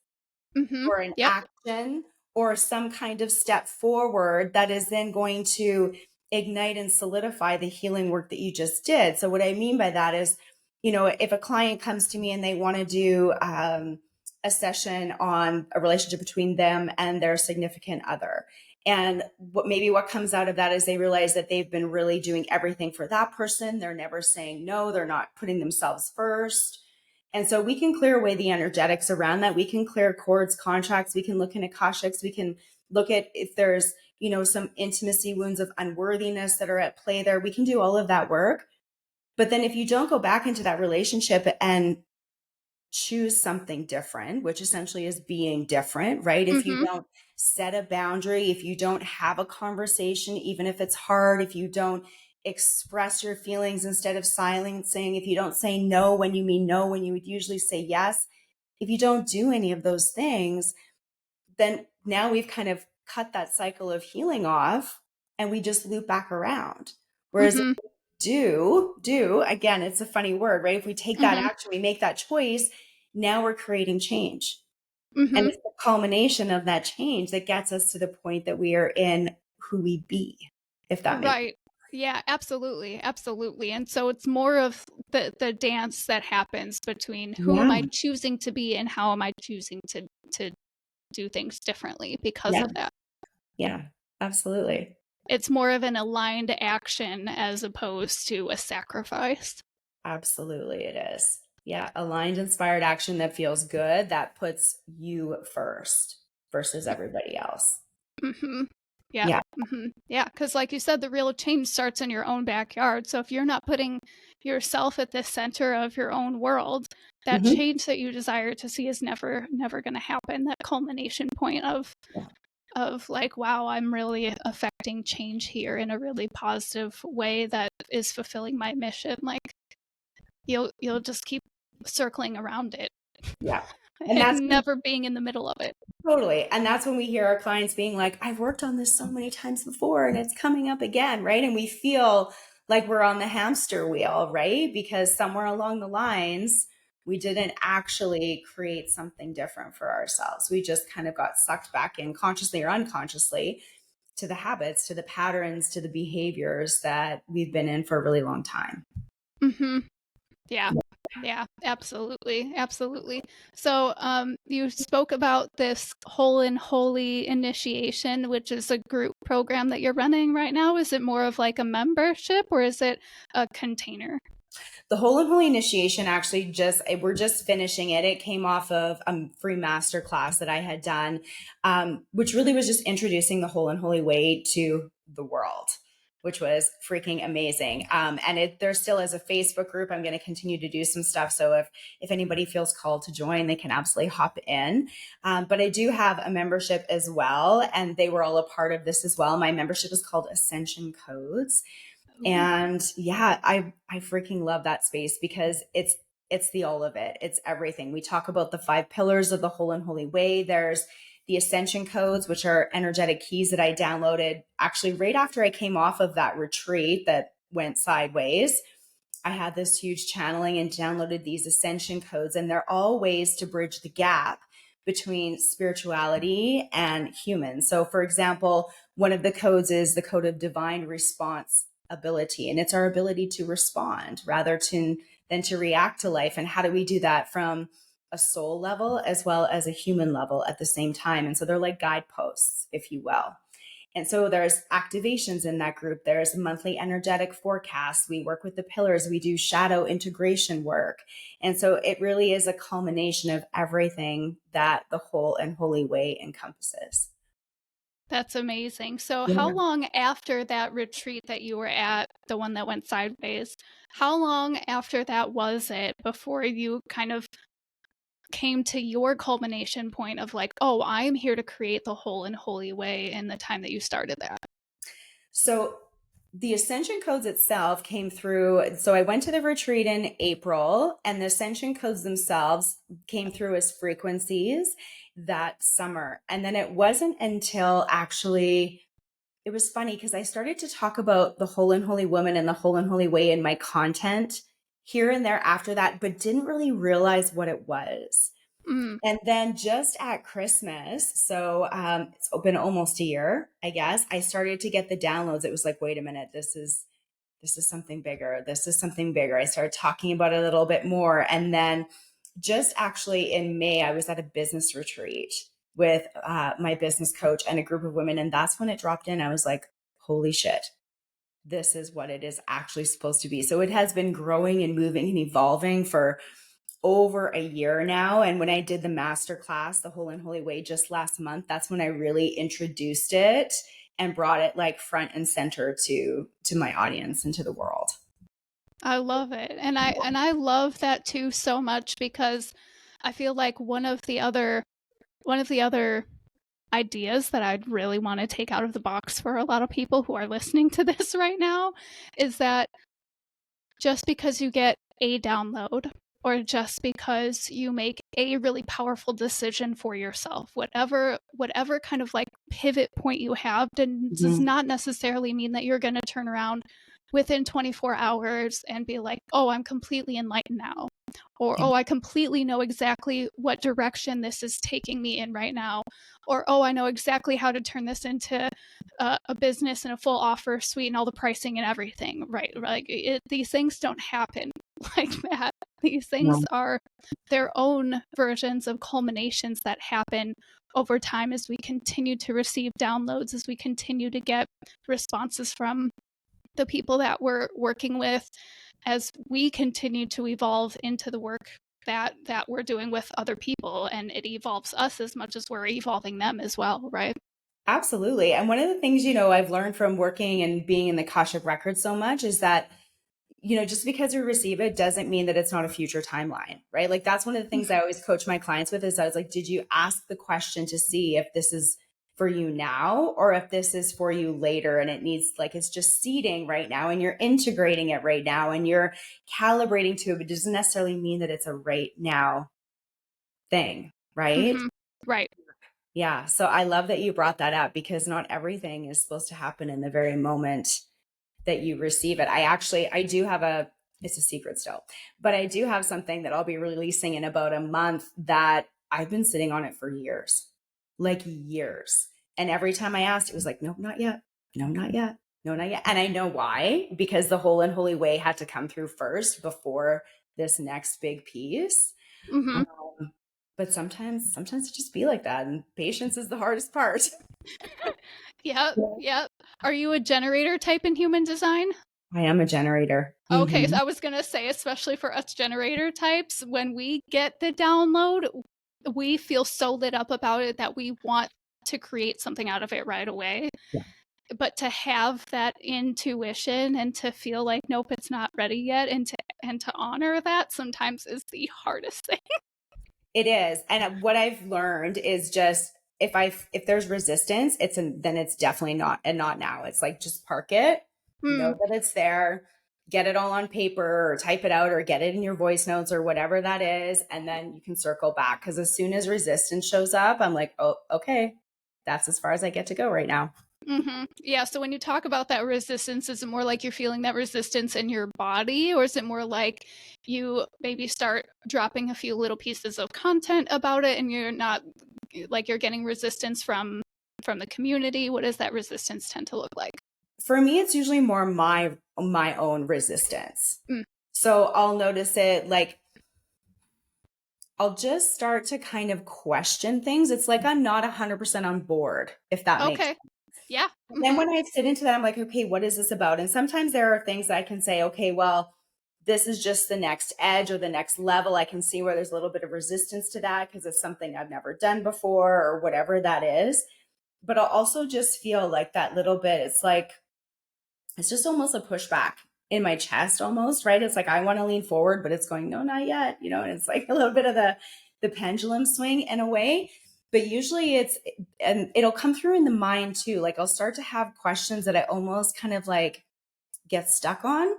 Mm-hmm. or an Yep. action or some kind of step forward that is then going to ignite and solidify the healing work that you just did. So what I mean by that is, if a client comes to me and they want to do a session on a relationship between them and their significant other, and what comes out of that is they realize that they've been really doing everything for that person. They're never saying no. They're not putting themselves first. And so we can clear away the energetics around that. We can clear cords, contracts. We can look in Akashics. We can look at if there's, some intimacy wounds of unworthiness that are at play there. We can do all of that work. But then if you don't go back into that relationship and choose something different, which essentially is being different, right? If you Mm-hmm. don't set a boundary, if you don't have a conversation, even if it's hard, if you don't express your feelings instead of silencing, if you don't say no when you mean no, when you would usually say yes, if you don't do any of those things, then now we've kind of cut that cycle of healing off and we just loop back around. Whereas Mm-hmm. do again, it's a funny word, right? If we take that Mm-hmm. action, we make that choice, now we're creating change. And Mm-hmm. it's the culmination of that change that gets us to the point that we are in who we be, if that makes Right. Yeah, absolutely. Absolutely. And so it's more of the dance that happens between sense. who Yeah. am I choosing to be and how am I choosing to do things differently because Yeah. of that. Yeah. Absolutely. It's more of an aligned action as opposed to a sacrifice. Absolutely. It is. Yeah. Aligned, inspired action that feels good, that puts you first versus everybody else. Mm-hmm. Yeah. Yeah. Mm-hmm. Yeah. Because, like you said, the real change starts in your own backyard. So if you're not putting yourself at the center of your own world, that Mhm. change that you desire to see is never going to happen. That culmination point of like, wow, I'm really affecting change here in a really positive way that is fulfilling my mission. Like you'll just keep circling around it Yeah. And that's and never being in the middle of it. totally. And that's when we hear our clients being like, I've worked on this so many times before and it's coming up again, right? And we feel like we're on the hamster wheel, right? Because somewhere along the lines, we didn't actually create something different for ourselves. We just kind of got sucked back in consciously or unconsciously to the habits, to the patterns, to the behaviors that we've been in for a really long time. Mm-hmm. Yeah. Yeah, absolutely. Absolutely. So, you spoke about this Whole and Holy initiation, which is a group program that you're running right now. Is it more of like a membership or is it a container? The Whole and Holy initiation actually we're just finishing it. It came off of a free master class that I had done, which really was just introducing the Whole and Holy way to the world, which was freaking amazing. And there still is a Facebook group. I'm going to continue to do some stuff. So if anybody feels called to join, they can absolutely hop in. But I do have a membership as well, and they were all a part of this as well. My membership is called Ascension Codes. Ooh. And yeah, I freaking love that space because it's It's the all of it. It's everything. We talk about the 5 pillars of the whole and holy way. There's the ascension codes, which are energetic keys that I downloaded actually right after I came off of that retreat that went sideways. I had this huge channeling and downloaded these ascension codes, and they're all ways to bridge the gap between spirituality and humans. So, for example, one of the codes is the code of divine response ability, and it's our ability to respond rather than to react to life. And how do we do that from a soul level as well as a human level at the same time? And so they're like guideposts, if you will. And so there's activations in that group. There's monthly energetic forecasts. We work with the pillars. We do shadow integration work. And so it really is a culmination of everything that the whole and holy way encompasses. That's amazing. So, how Yeah. long after that retreat that you were at, the one that went sideways, how long after that was it before you kind of came to your culmination point of like, oh, I'm here to create the whole and holy way in the time that you started that? So the ascension codes itself came through. So I went to the retreat in April, and the ascension codes themselves came through as frequencies that summer. And then it wasn't until actually, it was funny because I started to talk about the whole and holy woman and the whole and holy way in my content here and there after that, but didn't really realize what it was. Mm. And then just at Christmas, so it's been almost a year, I guess, I started to get the downloads. It was like, wait a minute, this is something bigger. This is something bigger. I started talking about it a little bit more. And then just actually in May, I was at a business retreat with my business coach and a group of women. And that's when it dropped in. I was like, holy shit, this is what it is actually supposed to be. So it has been growing and moving and evolving for over a year now. And when I did the master class, the whole and holy way, just last month, that's when I really introduced it and brought it like front and center to my audience and to the world. I love it. And I love that too so much because I feel like one of the other ideas that I'd really want to take out of the box for a lot of people who are listening to this right now is that just because you get a download or just because you make a really powerful decision for yourself, whatever kind of like pivot point you have does Mhm. not necessarily mean that you're going to turn around within 24 hours and be like, oh, I'm completely enlightened now. Or, oh, I completely know exactly what direction this is taking me in right now. Or, oh, I know exactly how to turn this into a business and a full offer suite and all the pricing and everything, right? Like these things don't happen like that. These things No. are their own versions of culminations that happen over time as we continue to receive downloads, as we continue to get responses from the people that we're working with, as we continue to evolve into the work that we're doing with other people, and it evolves us as much as we're evolving them as well, right? Absolutely. And one of the things, I've learned from working and being in the Akashic Record so much is that just because we receive it doesn't mean that it's not a future timeline, right? Like that's one of the things I always coach my clients with is I was like, did you ask the question to see if this is for you now or if this is for you later? And it needs like, it's just seeding right now and you're integrating it right now and you're calibrating to it, but it doesn't necessarily mean that it's a right now thing, right? Mm-hmm. Right. Yeah. So I love that you brought that up because not everything is supposed to happen in the very moment that you receive it. I do have it's a secret still, but I do have something that I'll be releasing in about a month that I've been sitting on it for years, like years. And every time I asked, it was like, nope, not yet. No, not yet. No, not yet. And I know why, because the whole and holy way had to come through first before this next big piece. Mm-hmm. Um, but sometimes it just be like that. And patience is the hardest part. Yep. Yep. Are you a generator type in human design? I am a generator. Okay, so Mhm. I was gonna say, especially for us generator types, when we get the download, we feel so lit up about it that we want to create something out of it right away. But to have that intuition and to feel like, nope, it's not ready yet, and to honor that sometimes is the hardest thing. It is. And what I've learned is just if there's resistance, then it's definitely not and not now. It's like just park it, know Hmm. that it's there, get it all on paper or type it out or get it in your voice notes or whatever that is. And then you can circle back. Because as soon as resistance shows up, I'm like, oh, okay, that's as far as I get to go right now. Yeah. So when you talk about that resistance, is it more like you're feeling that resistance in your body, or is it more like you maybe start dropping a few little pieces of content about it and you're not like you're getting resistance from the community? What does that resistance tend to look like? For me, it's usually more my own resistance. So I'll notice it like I'll just start to kind of question things. It's like I'm not 100% on board, if that makes sense. Yeah. Then when I sit into that, I'm like, okay, what is this about? And sometimes there are things that I can say, okay, well, this is just the next edge or the next level. I can see where there's a little bit of resistance to that because it's something I've never done before or whatever that is. But I'll also just feel like that little bit, it's like, it's just almost a pushback in my chest almost, right? It's like I want to lean forward, but it's going, no, not yet, you know, and it's like a little bit of the pendulum swing in a way. But usually and it'll come through in the mind too. Like I'll start to have questions that I almost kind of like get stuck on.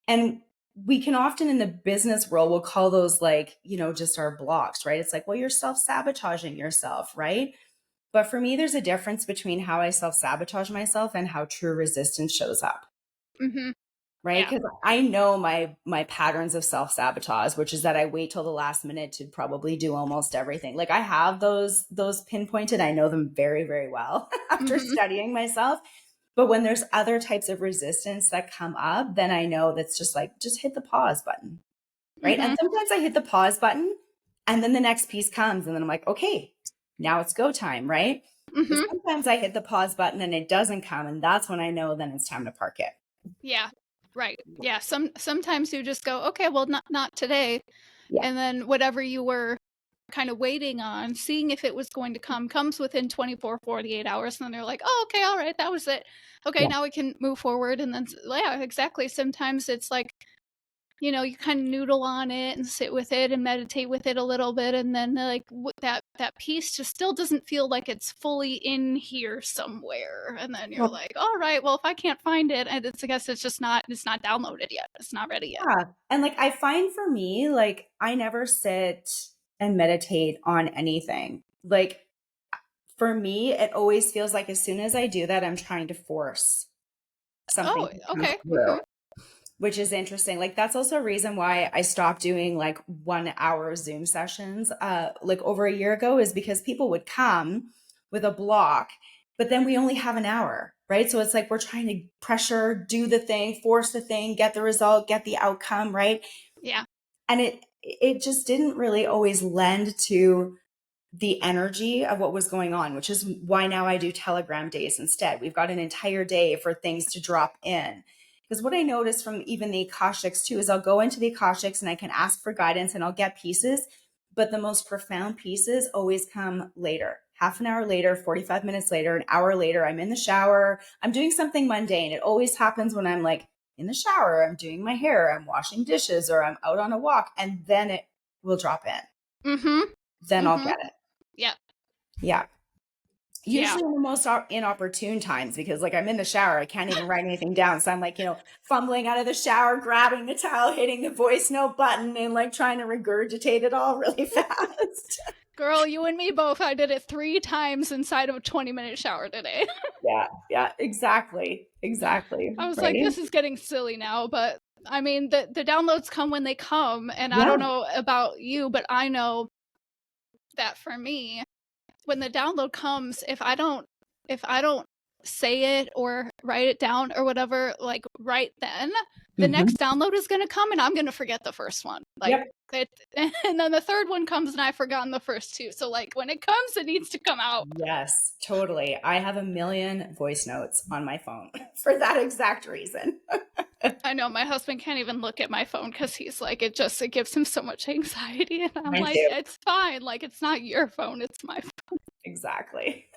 And we can often in the business world, we'll call those like, you know, just our blocks, right? It's like, well, you're self-sabotaging yourself, right? But for me, there's a difference between how I self-sabotage myself and how true resistance shows up. Right. Because I know my patterns of self-sabotage, which is that I wait till the last minute to probably do almost everything. Like I have those pinpointed. I know them very, very well after studying myself. But when there's other types of resistance that come up, then I know that's just like, just hit the pause button. Right. And sometimes I hit the pause button and then the next piece comes and then I'm like, okay, now it's go time. Right. But sometimes I hit the pause button and it doesn't come. And that's when I know then it's time to park it. Yeah. Right. Yeah. Sometimes you just go, okay, well, not today. Yeah. And then whatever you were kind of waiting on, seeing if it was going to comes within 24, 48 hours. And then they're like, oh, okay, all right, that was it. Okay, now we can move forward. And then, yeah, exactly. Sometimes it's like, you know, you kind of noodle on it and sit with it and meditate with it a little bit. And then like that piece just still doesn't feel like it's fully in here somewhere. And then you're like, all right, well, if I can't find it, I guess it's not downloaded yet. It's not ready yet. Yeah. And like, I find for me, like, I never sit and meditate on anything. Like, for me, it always feels like as soon as I do that, I'm trying to force something to come through, which is interesting. Like, that's also a reason why I stopped doing like 1 hour Zoom sessions, like over a year ago, is because people would come with a block, but then we only have an hour, right? So it's like we're trying to pressure, do the thing, force the thing, get the result, get the outcome, right? Yeah. And it just didn't really always lend to the energy of what was going on, which is why now I do Telegram days instead. We've got an entire day for things to drop in. Because what I noticed from even the Akashics too is I'll go into the Akashics and I can ask for guidance and I'll get pieces, but the most profound pieces always come later. Half an hour later, 45 minutes later, an hour later, I'm in the shower, I'm doing something mundane. It always happens when I'm like in the shower, I'm doing my hair, I'm washing dishes, or I'm out on a walk, and then it will drop in. Then I'll get it. Yeah. Yeah. Usually in the most inopportune times, because like I'm in the shower, I can't even write anything down. So I'm like, you know, fumbling out of the shower, grabbing the towel, hitting the voice note button and like trying to regurgitate it all really fast. Girl, you and me both. I did it 3 times inside of a 20-minute shower today. Yeah, exactly. I was like, this is getting silly now, but I mean, the downloads come when they come, and I don't know about you, but I know that for me, when the download comes, if I don't say it or write it down or whatever, like right then, the next download is going to come and I'm going to forget the first one. Like and then the third one comes and I've forgotten the first 2. So like when it comes, it needs to come out. Yes, totally. I have a million voice notes on my phone for that exact reason. I know my husband can't even look at my phone because he's like, it gives him so much anxiety. And I'm like, it's fine. Like, it's not your phone, it's my phone. Exactly.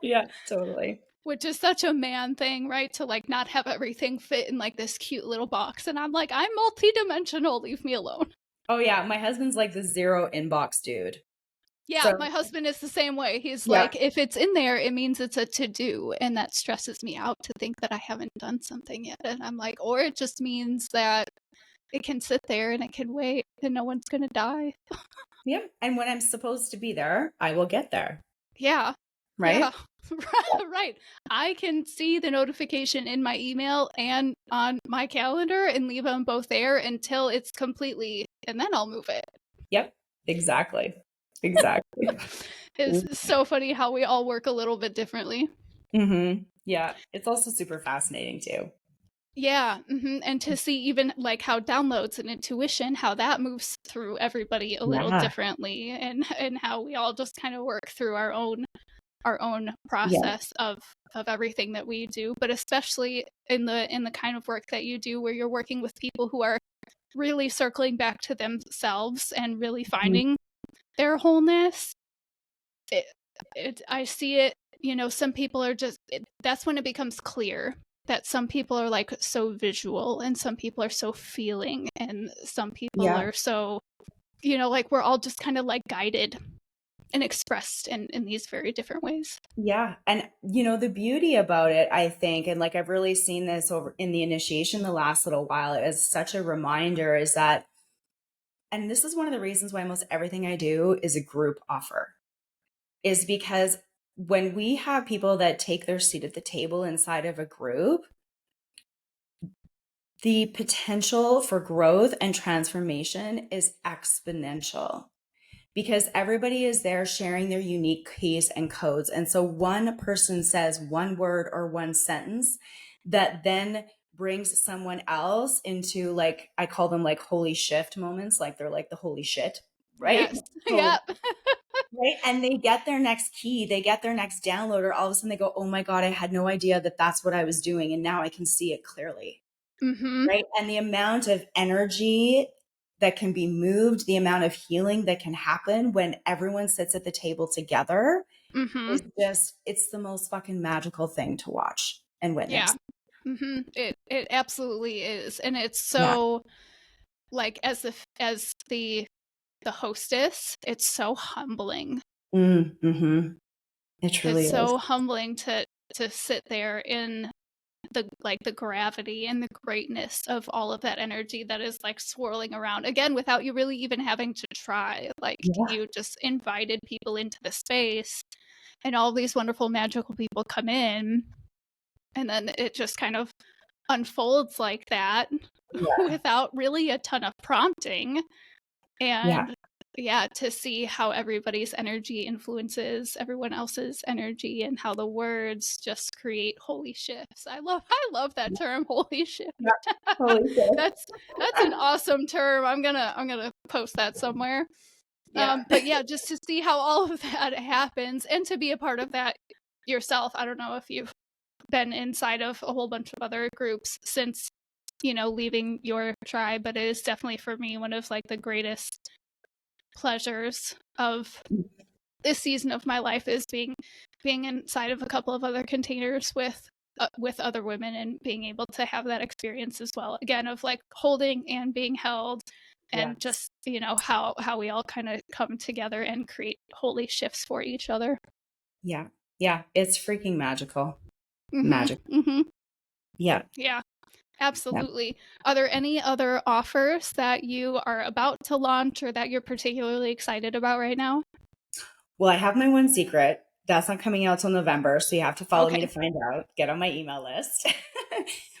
Yeah, totally. Which is such a man thing, right? To like not have everything fit in like this cute little box. And I'm like, I'm multi-dimensional. Leave me alone. Oh yeah, my husband's like the 0 inbox dude. Yeah, So my husband is the same way. He's yeah, like, if it's in there, it means it's a to do. And that stresses me out to think that I haven't done something yet. And I'm like, or it just means that it can sit there and it can wait and no one's going to die. yeah. And when I'm supposed to be there, I will get there. Yeah. Yeah. Right. Right. I can see the notification in my email and on my calendar and leave them both there until it's completely, and then I'll move it. Yep. Exactly. Exactly. It's so funny how we all work a little bit differently. Mm-hmm. Yeah. It's also super fascinating too. Yeah, and to see even like how downloads and intuition, how that moves through everybody a little Yeah. differently, and how we all just kind of work through our own Yeah. process of everything that we do, but especially in the kind of work that you do where you're working with people who are really circling back to themselves and really Mhm. finding their wholeness. it, I see it, some people are just, that's when it becomes clear that some people are like so visual and some people are so feeling and some people Yeah. are so, like we're all just kind of like guided and expressed in these very different ways. Yeah. And the beauty about it, I think, and like I've really seen this over in the initiation the last little while, as such a reminder is that, and this is one of the reasons why almost everything I do is a group offer, is because when we have people that take their seat at the table inside of a group, the potential for growth and transformation is exponential because everybody is there sharing their unique keys and codes. And so one person says one word or one sentence that then brings someone else into, like, I call them like holy shift moments. Like they're like the holy shit, right? Yes. Holy, Yep. right. And they get their next key, they get their next download, or all of a sudden they go, oh my God, I had no idea that that's what I was doing. And now I can see it clearly. Mm-hmm. Right. And the amount of energy that can be moved, the amount of healing that can happen when everyone sits at the table together Mm-hmm. is just, it's the most fucking magical thing to watch and Yeah. witness. Mm-hmm. It absolutely is. And it's Yeah. so, like, as the hostess, it's so humbling. Mm-hmm. It truly It's is. so humbling to sit there in the gravity and the greatness of all of that energy that is like swirling around again without you really even having to try. Like, Yeah. you just invited people into the space and all these wonderful magical people come in, and then it just kind of unfolds like that Yeah. without really a ton of prompting. Yeah. And yeah, to see how everybody's energy influences everyone else's energy and how the words just create holy shifts. I love that term, holy shift. Yeah. Holy shit. That's an awesome term. I'm gonna post that somewhere. Yeah. But yeah, just to see how all of that happens and to be a part of that yourself. I don't know if you've been inside of a whole bunch of other groups since, leaving your tribe, but it is definitely for me one of like the greatest pleasures of this season of my life is being inside of a couple of other containers with other women and being able to have that experience as well, again, of like holding and being held, and Yes. just how we all kind of come together and create holy shifts for each other. Yeah. Yeah. It's freaking magical. Mm-hmm. Magic. Mm-hmm. Yeah. Yeah. Yeah. Absolutely. Are there any other offers that you are about to launch or that you're particularly excited about right now? Well, I have my one secret. That's not coming out till November, so you have to follow me to Okay. find out. Get on my email list.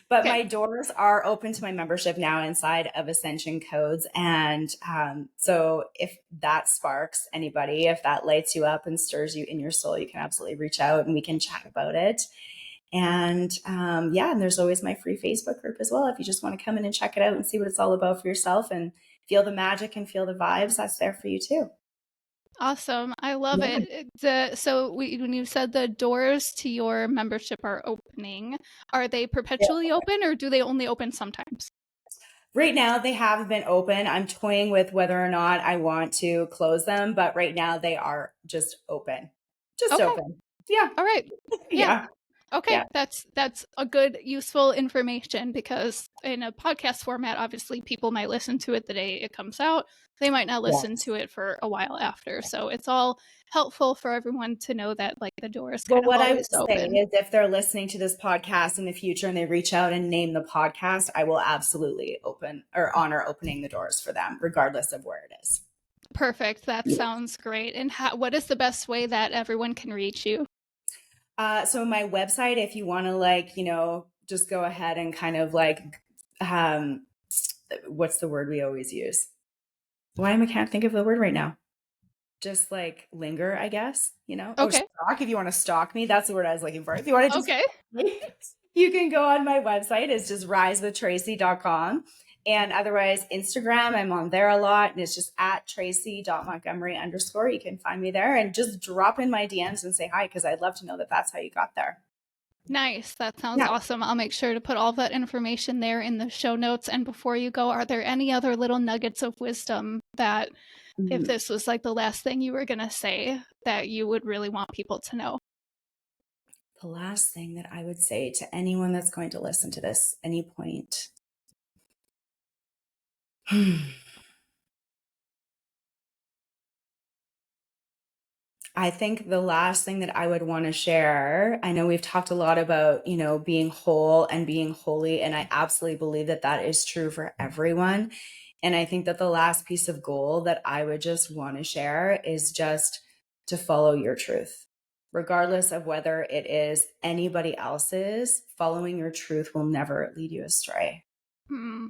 But Okay. my doors are open to my membership now inside of Ascension Codes. And so if that sparks anybody, if that lights you up and stirs you in your soul, you can absolutely reach out and we can chat about it. And yeah, and there's always my free Facebook group as well. If you just want to come in and check it out and see what it's all about for yourself and feel the magic and feel the vibes, that's there for you too. Awesome. I love Yeah. it. When you said the doors to your membership are opening, are they perpetually open or do they only open sometimes? Right now, they have been open. I'm toying with whether or not I want to close them, but right now they are just open. Just Okay. open. Yeah. All right. Yeah. Yeah. Okay, Yeah. that's a good, useful information, because in a podcast format, obviously people might listen to it the day it comes out. They might not listen Yes. to it for a while after. So it's all helpful for everyone to know that, like, the door is Well, kind of what I always would say open. is if they're listening to this podcast in the future and they reach out and name the podcast, I will absolutely open or honor opening the doors for them, regardless of where it is. Perfect. That Yeah. sounds great. And what is the best way that everyone can reach you? So my website, if you want to like, just go ahead and kind of like, um, what's the word we always use? Why am I can't think of the word right now? Just like linger, I guess, or Okay. stalk. If you want to stalk me, that's the word I was looking for. If you want to just, Okay. you can go on my website. It's just risewithtracy.com. And otherwise, Instagram, I'm on there a lot. And it's just at tracy.montgomery_. You can find me there and just drop in my DMs and say hi, because I'd love to know that that's how you got there. Nice. That sounds Yeah. awesome. I'll make sure to put all that information there in the show notes. And before you go, are there any other little nuggets of wisdom that, if this was like the last thing you were going to say, that you would really want people to know? The last thing that I would say to anyone that's going to listen to this, any point. I think the last thing that I would want to share, I know we've talked a lot about, being whole and being holy, and I absolutely believe that that is true for everyone. And I think that the last piece of gold that I would just want to share is just to follow your truth. Regardless of whether it is anybody else's, following your truth will never lead you astray. I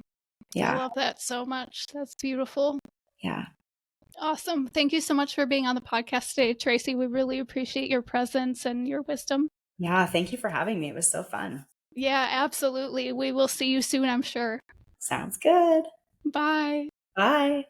Yeah. love that so much. That's beautiful. Yeah. Awesome. Thank you so much for being on the podcast today, Tracy. We really appreciate your presence and your wisdom. Yeah. Thank you for having me. It was so fun. Yeah, absolutely. We will see you soon, I'm sure. Sounds good. Bye. Bye.